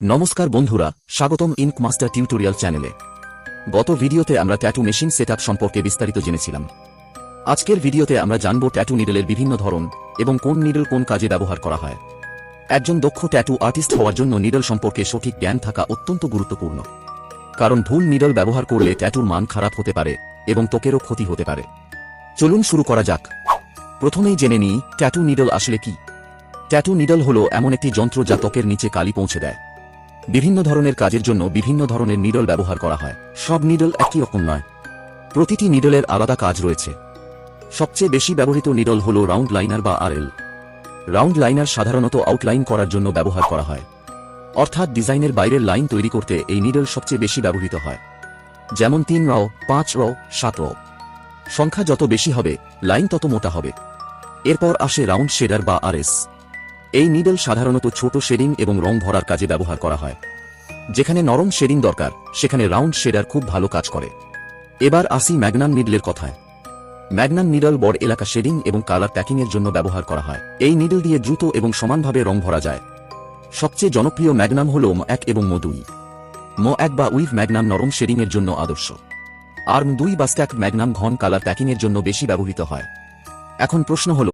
নমস্কার বন্ধুরা, স্বাগতম ইঙ্ক মাস্টার টিউটোরিয়াল চ্যানেলে। গত ভিডিওতে আমরা ট্যাটু মেশিন সেটআপ সম্পর্কে বিস্তারিত জেনেছিলাম। আজকের ভিডিওতে আমরা জানব ট্যাটু নিডলের বিভিন্ন ধরন এবং কোন নিডল কোন কাজে ব্যবহার করা হয়। একজন দক্ষ ট্যাটু আর্টিস্ট হওয়ার জন্য নিডল সম্পর্কে সঠিক জ্ঞান থাকা অত্যন্ত গুরুত্বপূর্ণ, কারণ ভুল নিডল ব্যবহার করলে ট্যাটুর মান খারাপ হতে পারে এবং ত্বকেরও ক্ষতি হতে পারে। চলুন শুরু করা যাক। প্রথমেই জেনে নিই ট্যাটু নিডল আসলে কি। ট্যাটু নিডল হলো এমন একটি যন্ত্র যা ত্বকের নিচে কালি পৌঁছে দেয়। বিভিন্ন ধরনের কাজের জন্য বিভিন্ন ধরনের নিডল ব্যবহার করা হয়। সব নিডল একই রকম নয়, প্রতিটি নিডলের আলাদা কাজ রয়েছে। সবচেয়ে বেশি ব্যবহৃত নিডল হল রাউন্ড লাইনার বা আরএল। রাউন্ড লাইনার সাধারণত আউটলাইন করার জন্য ব্যবহার করা হয়, অর্থাৎ ডিজাইনের বাইরের লাইন তৈরি করতে এই নিডল সবচেয়ে বেশি ব্যবহৃত হয়। যেমন 3 র, 5 র, 7 র। সংখ্যা যত বেশি হবে লাইন তত মোটা হবে। এরপর আসে রাউন্ড শেডার বা আরএস। এই নিডল সাধারণত ছোট শেডিং এবং রং ভরার কাজে ব্যবহার করা হয়। যেখানে নরম শেডিং দরকার সেখানে রাউন্ড শেডার খুব ভালো কাজ করে। এবার আসি ম্যাগনাম নিডলের কথায়। ম্যাগনাম নিডল বড় এলাকা শেডিং এবং কালার প্যাকিংয়ের জন্য ব্যবহার করা হয়। এই নিডল দিয়ে দ্রুত এবং সমানভাবে রং ভরা যায়। সবচেয়ে জনপ্রিয় ম্যাগনাম হল M1 এবং M2। M1 বা উইভ ম্যাগনাম নরম শেডিংয়ের জন্য আদর্শ, আর M2 বা স্ট্যাক ম্যাগনাম ঘন কালার প্যাকিংয়ের জন্য বেশি ব্যবহৃত হয়। এখন প্রশ্ন হল,